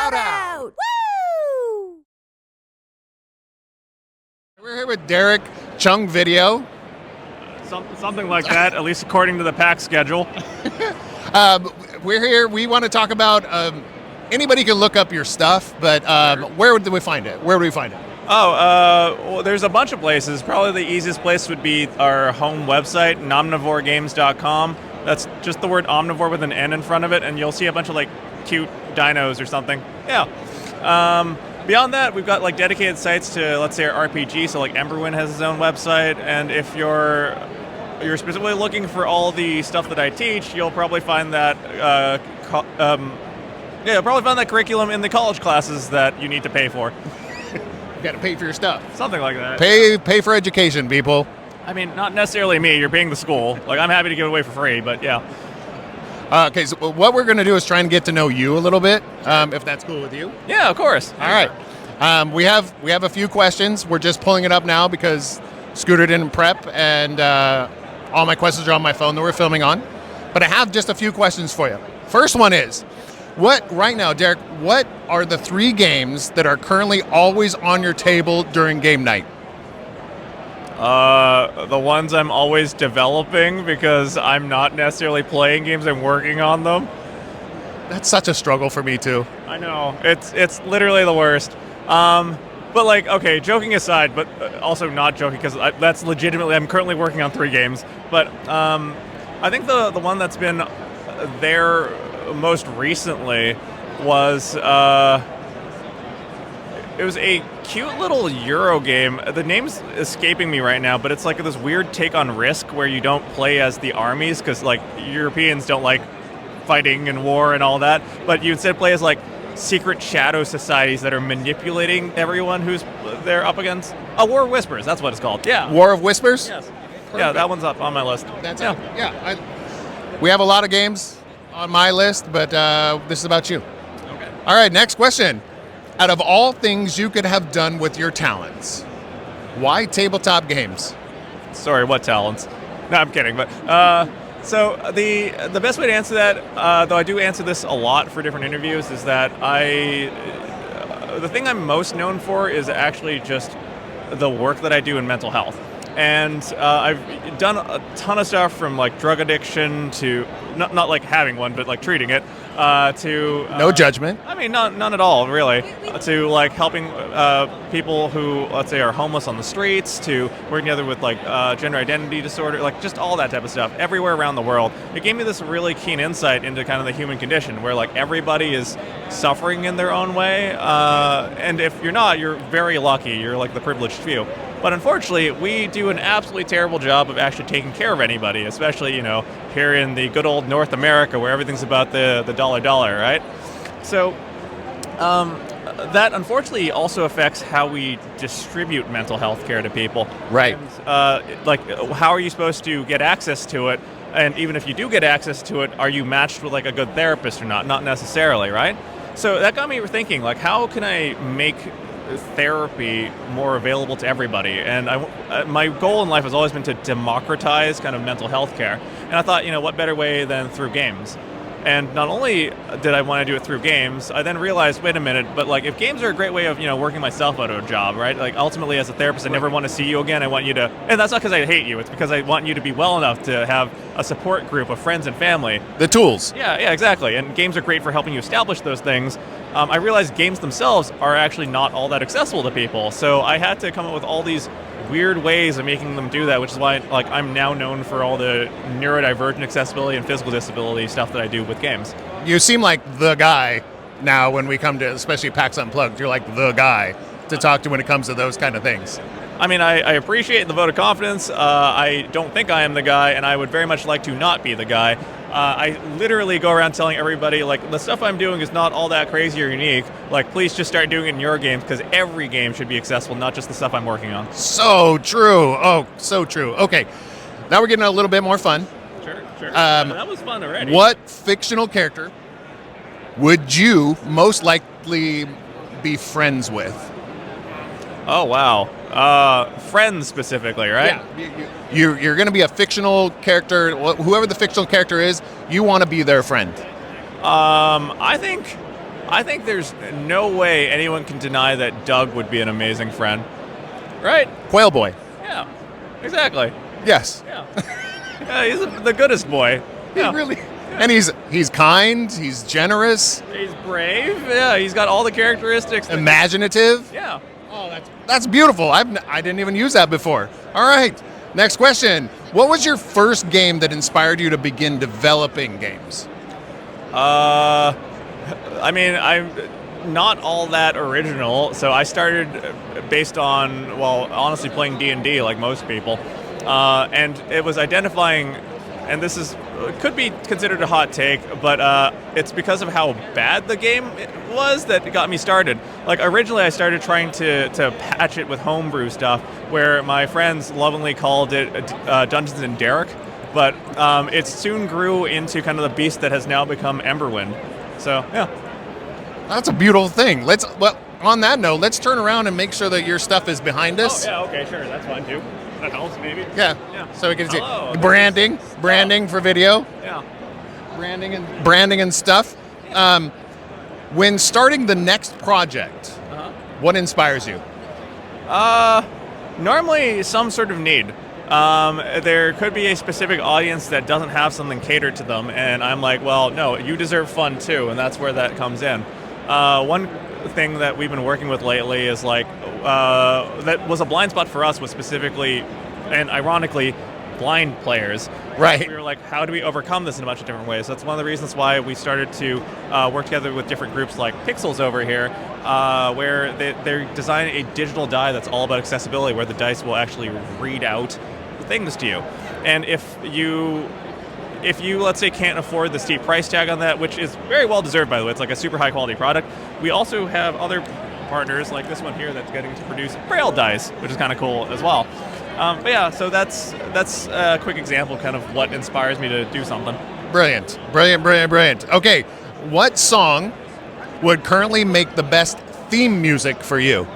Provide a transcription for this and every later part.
shout out. Woo! We're here with Derek, Chung Video. Something like that, at least according to the PAX schedule. We're here. We want to talk about. Anybody can look up your stuff, but where do we find it? Where do we find it? Well, there's a bunch of places. Probably the easiest place would be our home website, nomnivoregames.com. That's just the word omnivore with an N in front of it, and you'll see a bunch of like cute dinos or something. Yeah. Beyond that, we've got like dedicated sites to, let's say, our RPG. So like Emberwin has his own website, and if you're specifically looking for all the stuff that I teach, you'll probably find that you'll probably find that curriculum in the college classes that you need to pay for. You got to pay for your stuff. Something like that. Pay for education, people. I mean, not necessarily me. You're paying the school. Like, I'm happy to give it away for free, but yeah. Okay, so what we're going to do is try and get to know you a little bit, if that's cool with you. Yeah, of course. All right. We have a few questions. We're just pulling it up now because Scooter didn't prep, and all my questions are on my phone that we're filming on. But I have just a few questions for you. First one is, right now, Derek, what are the 3 games that are currently always on your table during game night? The ones I'm always developing because I'm not necessarily playing games, I'm working on them. That's such a struggle for me, too. I know. It's literally the worst. But like, okay, joking aside, but also not joking because that's legitimately, I'm currently working on 3 games. But I think the one that's been there most recently was it was a cute little Euro game. The name's escaping me right now, but it's like this weird take on Risk where you don't play as the armies because like Europeans don't like fighting and war and all that, but you instead play as like secret shadow societies that are manipulating everyone who's they're up against. War of Whispers, that's what it's called. Yeah. War of Whispers? Yes. Yeah, that one's up on my list. That's it. Yeah. We have a lot of games on my list, but this is about you. Okay. All right, next question. Out of all things you could have done with your talents, why tabletop games? Sorry, what talents? No, I'm kidding. But so the best way to answer that, though I do answer this a lot for different interviews, is that the thing I'm most known for is actually just the work that I do in mental health. And I've done a ton of stuff from like drug addiction to not like having one, but like treating it to no judgment. I mean, none at all, really. To like helping people who, let's say, are homeless on the streets, to working together with like gender identity disorder, like just all that type of stuff everywhere around the world. It gave me this really keen insight into kind of the human condition, where like everybody is suffering in their own way, and if you're not, you're very lucky. You're like the privileged few. But unfortunately, we do an absolutely terrible job of actually taking care of anybody, especially, here in the good old North America where everything's about the dollar, right? So that unfortunately also affects how we distribute mental health care to people. Right. And, like, how are you supposed to get access to it? And even if you do get access to it, are you matched with like a good therapist or not? Not necessarily, right? So that got me thinking, like, how can I make therapy more available to everybody? And my goal in life has always been to democratize kind of mental health care. And I thought, what better way than through games? And not only did I want to do it through games, I then realized, wait a minute, but like if games are a great way of, working myself out of a job, right? Like ultimately as a therapist, I never want to see you again. I want you to, and that's not because I hate you, it's because I want you to be well enough to have a support group of friends and family. The tools. Yeah, exactly. And games are great for helping you establish those things. I realized games themselves are actually not all that accessible to people. So I had to come up with all these weird ways of making them do that, which is why like I'm now known for all the neurodivergent accessibility and physical disability stuff that I do with games. You seem like the guy now when we come to, especially PAX Unplugged, you're like the guy to talk to when it comes to those kind of things. I mean, I appreciate the vote of confidence. I don't think I am the guy, and I would very much like to not be the guy. I literally go around telling everybody, like, the stuff I'm doing is not all that crazy or unique. Like, please just start doing it in your games, because every game should be accessible, not just the stuff I'm working on. So true. Oh, so true. Okay, now we're getting a little bit more fun. Sure. That was fun already. What fictional character would you most likely be friends with? Oh, wow. Friends specifically, right? Yeah. You're going to be a fictional character. Whoever the fictional character is, you want to be their friend. I think I think there's no way anyone can deny that Doug would be an amazing friend. Right? Quail Boy. Yeah, exactly. Yes. Yeah, yeah, he's the goodest boy. Yeah. He really. And he's kind. He's generous. He's brave. Yeah, he's got all the characteristics. Imaginative. Yeah. Oh, that's beautiful. I didn't even use that before. All right. Next question. What was your first game that inspired you to begin developing games? I mean, I'm not all that original. So I started based on, well, honestly, playing D&D like most people, and it was identifying. And this could be considered a hot take, but it's because of how bad the game was that got me started. Like originally, I started trying to patch it with homebrew stuff, where my friends lovingly called it Dungeons and Derek, but it soon grew into kind of the beast that has now become Emberwind. So yeah, that's a beautiful thing. Well, on that note, let's turn around and make sure that your stuff is behind us. Oh yeah, okay, sure, that's fine too. That helps, maybe. Yeah. So we can see branding for video. Yeah. Branding and stuff. When starting the next project, what inspires you? Normally some sort of need. There could be a specific audience that doesn't have something catered to them, and I'm like, well, no, you deserve fun too, and that's where that comes in. One thing that we've been working with lately is like that was a blind spot for us was specifically and ironically blind players. Right. We were like, how do we overcome this in a bunch of different ways? That's one of the reasons why we started to work together with different groups like Pixels over here, where they're designing a digital die that's all about accessibility, where the dice will actually read out things to you. And if you let's say can't afford the steep price tag on that, which is very well deserved by the way, it's like a super high quality product, we also have other partners like this one here that's getting to produce Braille dice, which is kind of cool as well. But yeah, so that's a quick example kind of what inspires me to do something. Brilliant. Okay, what song would currently make the best theme music for you?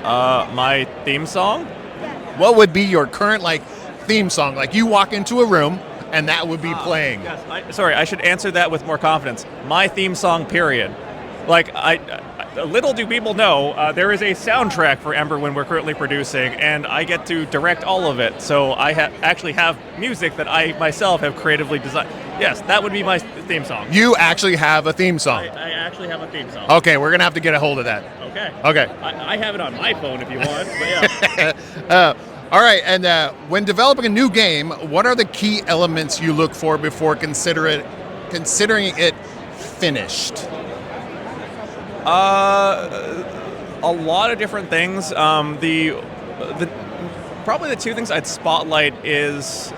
My theme song? What would be your current theme song? Like you walk into a room and that would be playing. Yes, sorry, I should answer that with more confidence. My theme song, period. Like, little do people know, there is a soundtrack for Ember when we're currently producing, and I get to direct all of it. So I actually have music that I myself have creatively designed. Yes, that would be my theme song. You actually have a theme song? I actually have a theme song. Okay, we're going to have to get a hold of that. Okay. I have it on my phone if you want, but yeah. All right, and when developing a new game, what are the key elements you look for before considering it finished? A lot of different things. Probably the two things I'd spotlight is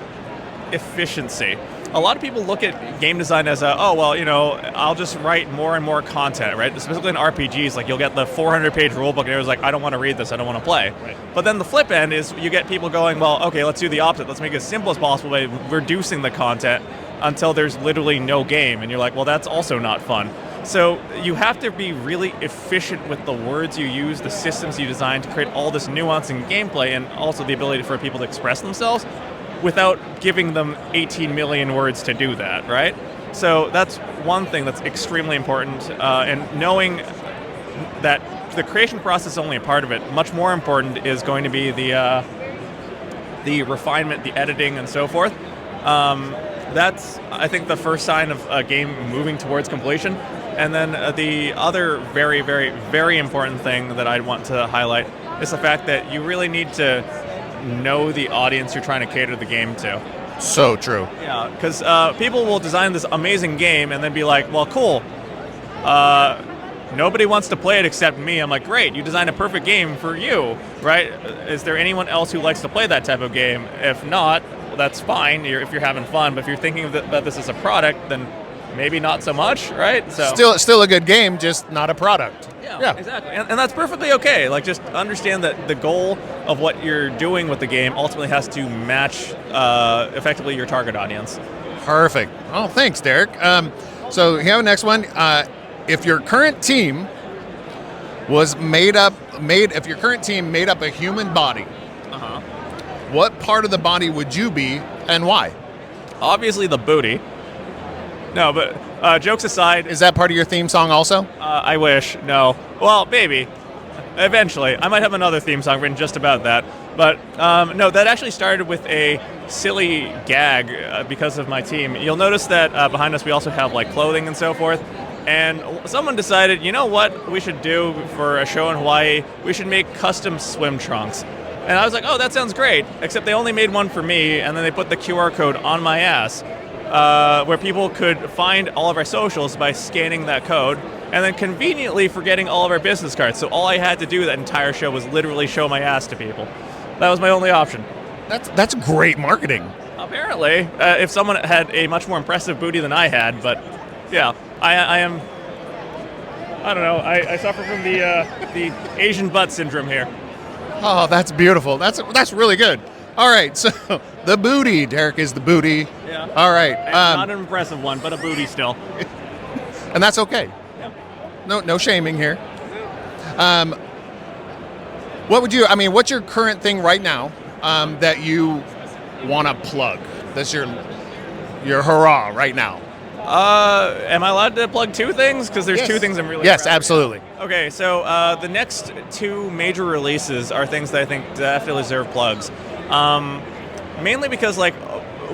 efficiency. A lot of people look at game design as I'll just write more and more content, right? Specifically in RPGs, like you'll get the 400-page rulebook, and everyone's like, I don't want to read this, I don't want to play. Right. But then the flip end is you get people going, well, okay, let's do the opposite. Let's make it as simple as possible by reducing the content until there's literally no game, and you're like, well, that's also not fun. So you have to be really efficient with the words you use, the systems you design to create all this nuance in gameplay, and also the ability for people to express themselves without giving them 18 million words to do that, right? So that's one thing that's extremely important, and knowing that the creation process is only a part of it. Much more important is going to be the refinement, the editing, and so forth. That's, I think, the first sign of a game moving towards completion. And then the other very, very, very important thing that I'd want to highlight is the fact that you really need to know the audience you're trying to cater the game to. So true. Yeah, because people will design this amazing game and then be like, well, cool. Nobody wants to play it except me. I'm like, great, you designed a perfect game for you, right? Is there anyone else who likes to play that type of game? If not, well, that's fine if you're having fun. But if you're thinking that this is a product, then maybe not so much, right? So still a good game, just not a product. Yeah. Exactly. And that's perfectly okay. Like, just understand that the goal of what you're doing with the game ultimately has to match effectively your target audience. Perfect. Oh, thanks, Derek. So here the next one. If your current team made up a human body, what part of the body would you be and why? Obviously the booty. No, but Jokes aside, Is that part of your theme song also? I wish. No. Well, maybe. Eventually. I might have another theme song written just about that. But no, that actually started with a silly gag because of my team. You'll notice that behind us we also have like clothing and so forth. And someone decided, you know what we should do for a show in Hawaii? We should make custom swim trunks. And I was like, oh, that sounds great. Except they only made one for me, and then they put the QR code on my ass, where people could find all of our socials by scanning that code, and then conveniently forgetting all of our business cards. So all I had to do that entire show was literally show my ass to people. That was my only option. That's great marketing. Apparently, if someone had a much more impressive booty than I had, but yeah, I am. I don't know. I suffer from the Asian butt syndrome here. Oh, that's beautiful. That's really good. All right, so the booty. Derek is the booty. Yeah. All right. Not an impressive one, but a booty still. And that's okay. Yeah. No shaming here. What's your current thing right now that you want to plug? That's your hurrah right now. Am I allowed to plug two things? Because there's two things I'm really Yes, proud of. absolutely. Okay, so the next two major releases are things that I think definitely deserve plugs. Mainly because, like,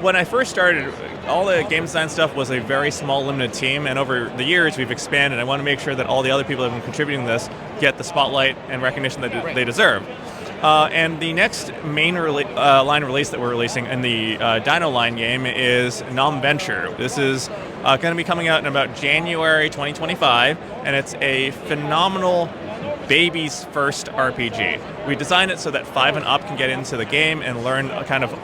when I first started, all the game design stuff was a very small, limited team, and over the years we've expanded. I want to make sure that all the other people that have been contributing to this get the spotlight and recognition that they deserve. And the next main line release that we're releasing in the Dino line game is Nomventure. This is going to be coming out in about January 2025, and it's a phenomenal baby's first RPG. We designed it so that 5 and up can get into the game and learn kind of,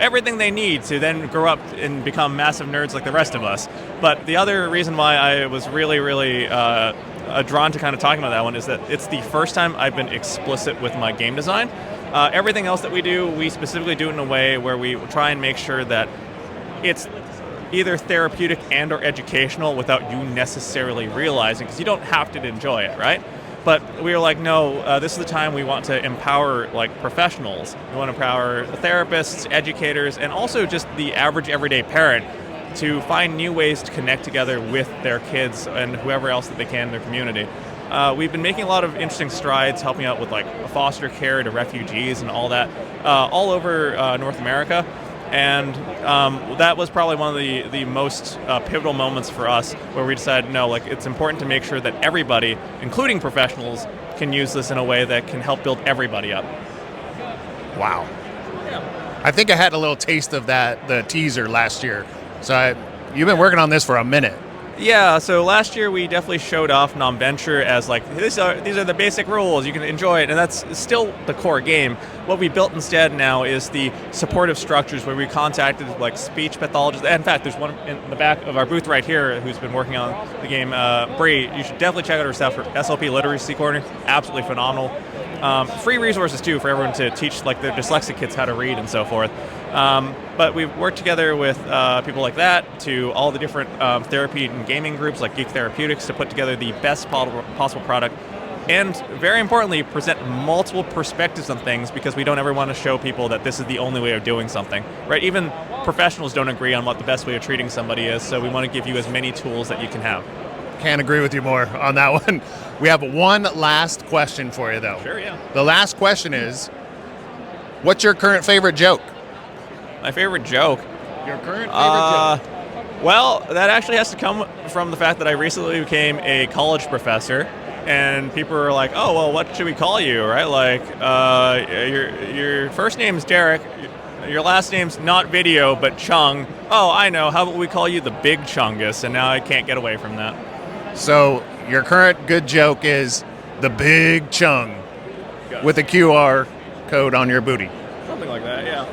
everything they need to then grow up and become massive nerds like the rest of us. But the other reason why I was really, really drawn to kind of talking about that one is that it's the first time I've been explicit with my game design. Everything else that we do, we specifically do it in a way where we try and make sure that it's either therapeutic and or educational without you necessarily realizing, because you don't have to enjoy it, right? But we were like, no, this is the time we want to empower like professionals. We want to empower therapists, educators, and also just the average everyday parent to find new ways to connect together with their kids and whoever else that they can in their community. We've been making a lot of interesting strides helping out with like foster care to refugees and all that all over North America. And that was probably one of the most pivotal moments for us, where we decided, no, like it's important to make sure that everybody, including professionals, can use this in a way that can help build everybody up. Wow. Yeah. I think I had a little taste of the teaser last year. So you've been working on this for a minute. Yeah, so last year we definitely showed off Nomventure as like, these are the basic rules, you can enjoy it, and that's still the core game. What we built instead now is the supportive structures, where we contacted like speech pathologists. In fact, there's one in the back of our booth right here who's been working on the game. Bree, you should definitely check out her stuff for SLP Literacy Corner, absolutely phenomenal. Free resources too for everyone to teach like their dyslexic kids how to read and so forth. But we've worked together with people like that, to all the different therapy and gaming groups like Geek Therapeutics, to put together the best possible product, and very importantly, present multiple perspectives on things, because we don't ever want to show people that this is the only way of doing something, right? Even professionals don't agree on what the best way of treating somebody is, so we want to give you as many tools that you can have. Can't agree with you more on that one. We have one last question for you, though. Sure, yeah. The last question is, what's your current favorite joke? My favorite joke? Your current favorite joke? Well, that actually has to come from the fact that I recently became a college professor, and people are like, oh, well, what should we call you, right? Like, your first name's Derek, your last name's not Video, but Chung. Oh, I know, how about we call you the Big Chungus? And now I can't get away from that. So your current good joke is the Big Chung with a QR code on your booty. Something like that, yeah.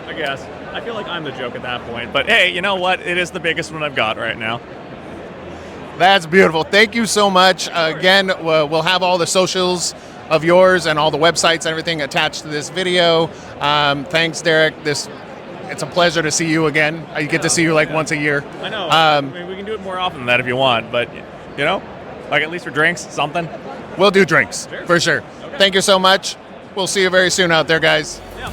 I guess. I feel like I'm the joke at that point. But hey, you know what? It is the biggest one I've got right now. That's beautiful. Thank you so much. Again, we'll have all the socials of yours and all the websites and everything attached to this video. Thanks, Derek. It's a pleasure to see you again. I get to see you like once a year. I know. I mean, we can do it more often than that if you want, but like at least for drinks, something. We'll do drinks, for sure. Okay. Thank you so much. We'll see you very soon out there, guys. Yeah.